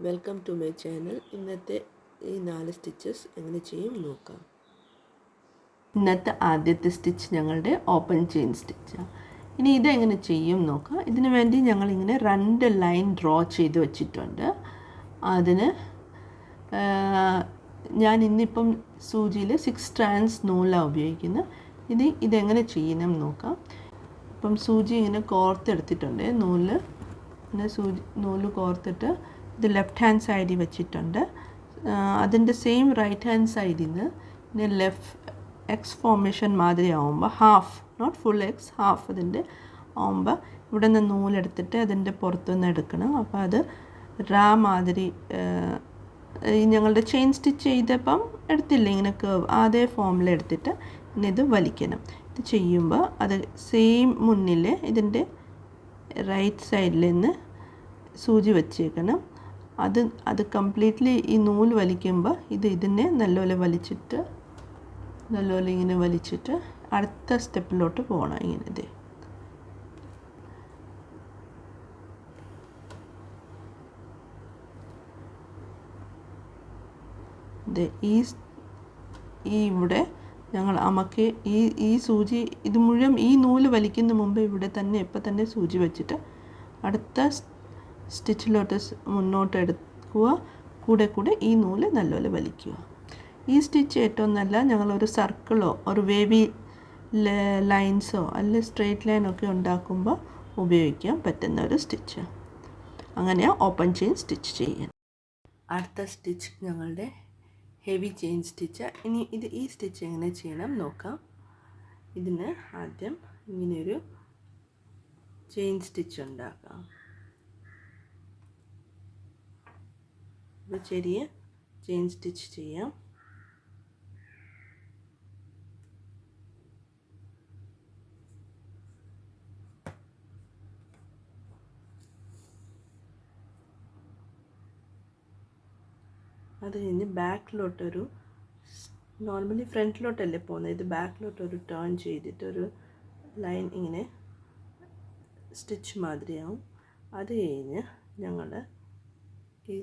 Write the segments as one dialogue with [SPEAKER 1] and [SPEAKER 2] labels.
[SPEAKER 1] Welcome to my channel. ഇന്നത്തെ ഈ 4 stitches എങ്ങനെ ചെയ്യും നോക്കാം. ഇന്നത്തെ ആദ്യത്തെ സ്റ്റിച്ച് ഞങ്ങളുടെ ഓപ്പൺ ചെയിൻ സ്റ്റിച്ചാണ്. ഇനി ഇതെങ്ങനെ ചെയ്യും നോക്കാം. ഇതിനു വേണ്ടി ഞങ്ങളിങ്ങനെ 2 ലൈൻ ഡ്രോ ചെയ്ത് വെച്ചിട്ടുണ്ട്. അതിന് ഞാൻ ഇന്നിപ്പം സൂചിയിൽ 6 സ്ട്രാൻഡ്സ് നൂലാണ് ഉപയോഗിക്കുന്നത്. ഇതെങ്ങനെ ചെയ്യണം നോക്കാം. ഇപ്പം സൂചി ഇങ്ങനെ കോർത്തെടുത്തിട്ടുണ്ട്. നൂല് കോർത്തിട്ട് ഇത് ലെഫ്റ്റ് ഹാൻഡ് സൈഡിൽ വെച്ചിട്ടുണ്ട്. അതിൻ്റെ സെയിം റൈറ്റ് ഹാൻഡ് സൈഡിൽ നിന്ന് പിന്നെ എക്സ് ഫോർമേഷൻ മാതിരി ആവുമ്പോൾ half, not full X, half അതിൻ്റെ ആവുമ്പോൾ ഇവിടെ നിന്ന് നൂലെടുത്തിട്ട് അതിൻ്റെ പുറത്തുനിന്ന് എടുക്കണം. അപ്പോൾ അത് മാതിരി ഞങ്ങളുടെ ചെയിൻ സ്റ്റിച്ച് ചെയ്തപ്പം എടുത്തില്ല, ഇങ്ങനെ കേവ് അതേ ഫോമിലെടുത്തിട്ട് പിന്നെ ഇത് വലിക്കണം. ഇത് ചെയ്യുമ്പോൾ അത് സെയിം മുന്നിൽ ഇതിൻ്റെ റൈറ്റ് സൈഡിൽ നിന്ന് സൂചി വെച്ചേക്കണം. അത് കംപ്ലീറ്റ്ലി ഈ നൂല് വലിക്കുമ്പോൾ ഇതിനെ നല്ലപോലെ ഇങ്ങനെ വലിച്ചിട്ട് അടുത്ത സ്റ്റെപ്പിലോട്ട് പോകണം. ഇങ്ങനെ ഇവിടെ ഞങ്ങൾ ഈ സൂചി ഇത് മുഴുവൻ ഈ നൂല് വലിക്കുന്ന മുമ്പ് ഇവിടെ തന്നെ ഇപ്പം തന്നെ സൂചി വെച്ചിട്ട് അടുത്ത സ്റ്റിച്ചിലോട്ട് മുന്നോട്ട് എടുക്കുക. കൂടെ ഈ നൂല് നല്ലപോലെ വലിക്കുക. ഈ സ്റ്റിച്ച് ഏറ്റവും നല്ല ഞങ്ങളൊരു സർക്കിളോ ഒരു വേവി ലൈൻസോ അല്ലെങ്കിൽ സ്ട്രെയിറ്റ് ലൈനൊക്കെ ഉണ്ടാക്കുമ്പോൾ ഉപയോഗിക്കാൻ പറ്റുന്ന ഒരു സ്റ്റിച്ച്. അങ്ങനെയാണ് ഓപ്പൺ ചെയിൻ സ്റ്റിച്ച് ചെയ്യാൻ. അടുത്ത സ്റ്റിച്ച് ഞങ്ങളുടെ ഹെവി ചെയിൻ സ്റ്റിച്ച്. ഇനി ഈ സ്റ്റിച്ച് എങ്ങനെ ചെയ്യണം നോക്കാം. ഇതിന് ആദ്യം ഇങ്ങനെയൊരു ചെയിൻ സ്റ്റിച്ച് ഉണ്ടാക്കാം. ചെറിയ ചെയിൻ സ്റ്റിച്ച് ചെയ്യാം. അത് കഴിഞ്ഞ് ബാക്കിലോട്ടൊരു, നോർമലി ഫ്രണ്ടിലോട്ടല്ലേ പോകുന്നത്, ഇത് ബാക്കിലോട്ടൊരു ടേൺ ചെയ്തിട്ട് ഒരു ലൈൻ ഇങ്ങനെ സ്റ്റിച്ച് മാതിരിയാവും. അത് കഴിഞ്ഞ് ഞങ്ങൾ ഈ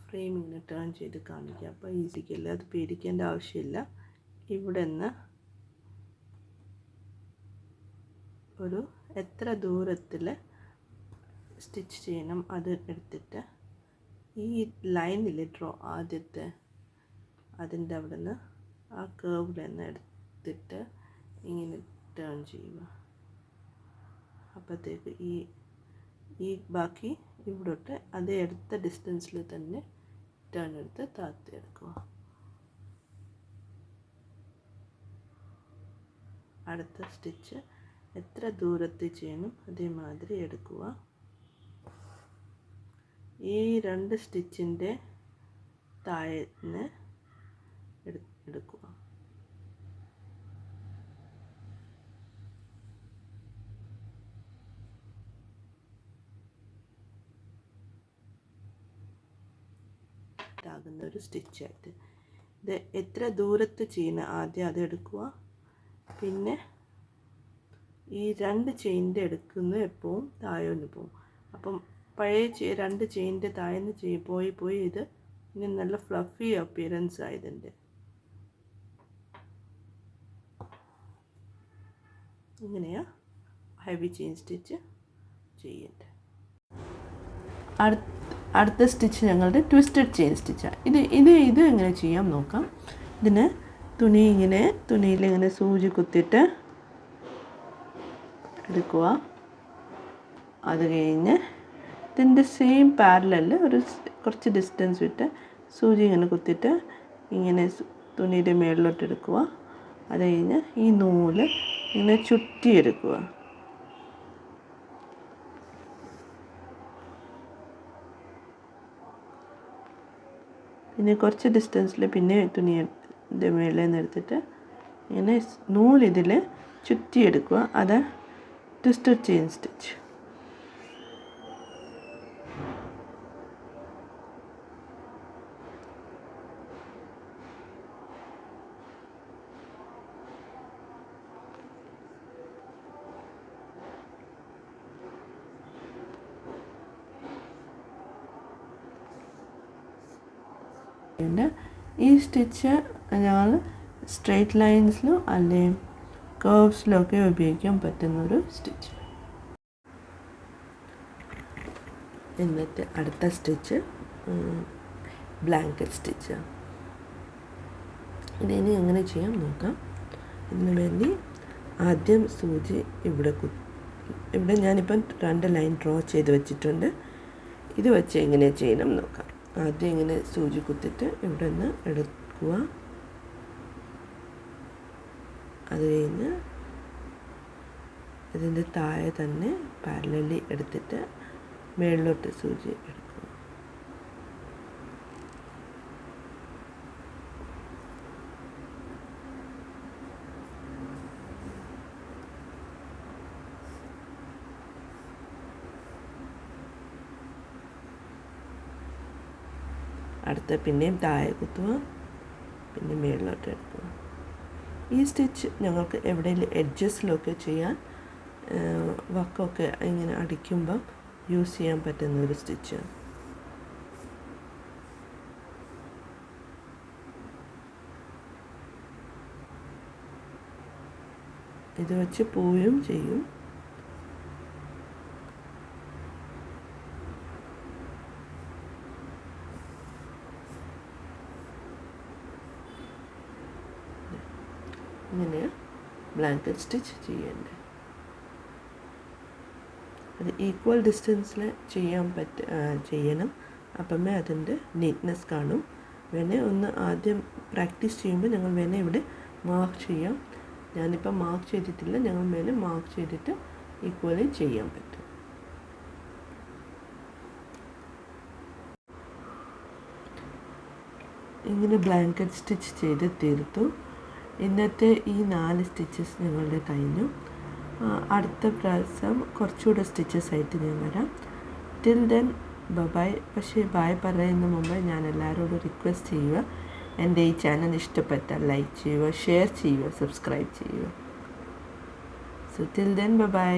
[SPEAKER 1] ഫ്രെയിം ഇങ്ങനെ ടേൺ ചെയ്ത് കാണിക്കുക. അപ്പോൾ ഈസിക്കല്ല, അത് പേടിക്കേണ്ട ആവശ്യമില്ല. ഇവിടെ നിന്ന് ഒരു എത്ര ദൂരത്തിൽ സ്റ്റിച്ച് ചെയ്യണം അത് എടുത്തിട്ട് ഈ ലൈനിൽ ആദ്യത്തെ അതിൻ്റെ അവിടെ നിന്ന് ആ കേർവിൽ നിന്ന് എടുത്തിട്ട് ഇങ്ങനെ ടേൺ ചെയ്യുക. അപ്പോഴത്തേക്ക് ഈ ബാക്കി ഇവിടോട്ട് അതേ എടുത്ത ഡിസ്റ്റൻസിൽ തന്നെ ടേൺ എടുത്ത് താഴ്ത്തി എടുക്കുക. അടുത്ത സ്റ്റിച്ച് എത്ര ദൂരത്തിൽ ചെയ്യണം അതേമാതിരി എടുക്കുക. ഈ 2 സ്റ്റിച്ചിൻ്റെ താഴെ നിന്ന് എടുക്കുക. ആകുന്ന ഒരു സ്റ്റിച്ചായിട്ട് ഇത് എത്ര ദൂരത്ത് ചെയ്യണം ആദ്യം അത് എടുക്കുക. പിന്നെ ഈ 2 ചെയിൻ്റെ എടുക്കുന്നത് എപ്പോഴും താഴോന്ന് പോകും. അപ്പം പഴയ 2 ചെയിൻ്റെ താഴേന്ന് പോയി ഇത് ഇനി നല്ല ഫ്ലഫി അപ്പിയറൻസ് ആയതിൻ്റെ. ഇങ്ങനെയാണ് ഹെവി ചെയിൻ സ്റ്റിച്ച് ചെയ്യേണ്ടത്. അടുത്ത സ്റ്റിച്ച് ഞങ്ങളുടെ ട്വിസ്റ്റഡ് ചെയിൻ സ്റ്റിച്ചാണ്. ഇത് എങ്ങനെ ചെയ്യാം നോക്കാം. ഇതിന് തുണിയിൽ ഇങ്ങനെ സൂചി കുത്തിയിട്ട് എടുക്കുക. അത് കഴിഞ്ഞ് ഇതിൻ്റെ സെയിം പാരലല് കുറച്ച് ഡിസ്റ്റൻസ് വിട്ട് സൂചി ഇങ്ങനെ കുത്തിയിട്ട് ഇങ്ങനെ തുണിയുടെ മേളിലോട്ട് എടുക്കുക. അത് കഴിഞ്ഞ് ഈ നൂല് ഇങ്ങനെ ചുറ്റിയെടുക്കുക. പിന്നെ കുറച്ച് ഡിസ്റ്റൻസിൽ പിന്നെ തുണിയുടെ മേളിൽ നിന്ന് എടുത്തിട്ട് ഇങ്ങനെ നൂലിതിൽ ചുറ്റിയെടുക്കുക. അത് ട്വിസ്റ്റഡ് ചെയിൻ സ്റ്റിച്ച്. ഈ സ്റ്റിച്ച് ഞങ്ങൾ സ്ട്രെയിറ്റ് ലൈൻസിലും അല്ലെങ്കിൽ കേർവ്സിലൊക്കെ ഉപയോഗിക്കാൻ പറ്റുന്നൊരു സ്റ്റിച്ച്. എന്നിട്ട് അടുത്ത സ്റ്റിച്ച് ബ്ലാങ്കറ്റ് സ്റ്റിച്ച്. ഇതിനി എങ്ങനെ ചെയ്യാം നോക്കാം. ഇതിന് വേണ്ടി ആദ്യം സൂചി ഇവിടെ ഞാനിപ്പം 2 ലൈൻ ഡ്രോ ചെയ്ത് വെച്ചിട്ടുണ്ട്. ഇത് വെച്ച് എങ്ങനെ ചെയ്യണം നോക്കാം. ആദ്യം ഇങ്ങനെ സൂചി കുത്തിയിട്ട് ഇവിടെ നിന്ന് എടുക്കുക. അത് കഴിഞ്ഞ് ഇതിൻ്റെ താഴെ തന്നെ പാരലലി എടുത്തിട്ട് മേളിലോട്ട് സൂചി എടുക്കുക. അടുത്ത പിന്നെയും താഴെ കുത്തുക, പിന്നെ മേളിലോട്ട് എടുക്കുക. ഈ സ്റ്റിച്ച് ഞങ്ങൾക്ക് എവിടെയെങ്കിലും എഡ്ജസിലൊക്കെ ചെയ്യാൻ വക്കൊക്കെ ഇങ്ങനെ അടിക്കുമ്പം യൂസ് ചെയ്യാൻ പറ്റുന്ന ഒരു സ്റ്റിച്ചാണ്. ഇത് വെച്ച് പോവുകയും ചെയ്യും. ഇങ്ങനെ ബ്ലാങ്കറ്റ് സ്റ്റിച്ച് ചെയ്യേണ്ടത്. അത് ഈക്വൽ ഡിസ്റ്റൻസിൽ ചെയ്യണം. അപ്പമേ അതിൻ്റെ നീറ്റ്നെസ് കാണും. വേണേൽ ഒന്ന് ആദ്യം പ്രാക്ടീസ് ചെയ്യുമ്പോൾ ഞങ്ങൾ വേണേൽ ഇവിടെ മാർക്ക് ചെയ്യാം. ഞാനിപ്പോൾ മാർക്ക് ചെയ്തിട്ടില്ല. ഞങ്ങൾ വേണേൽ മാർക്ക് ചെയ്തിട്ട് ഈക്വലി ചെയ്യാൻ പറ്റും. ഇങ്ങനെ ബ്ലാങ്കറ്റ് സ്റ്റിച്ച് ചെയ്ത് തീർത്തു. ഇന്നത്തെ ഈ 4 സ്റ്റിച്ചസ് ഞങ്ങളുടെ കഴിഞ്ഞു. അടുത്ത പ്രാവശ്യം കുറച്ചുകൂടെ സ്റ്റിച്ചസ് ആയിട്ട് ഞാൻ വരാം. Till then bye. പക്ഷേ ബൈ പറയുന്ന മുമ്പ് ഞാൻ എല്ലാവരോടും റിക്വസ്റ്റ് ചെയ്യുക, എൻ്റെ ഈ ചാനൽ ഇഷ്ടപ്പെട്ടാൽ ലൈക്ക് ചെയ്യുക, ഷെയർ ചെയ്യുക, സബ്സ്ക്രൈബ് ചെയ്യുക. So till then bye.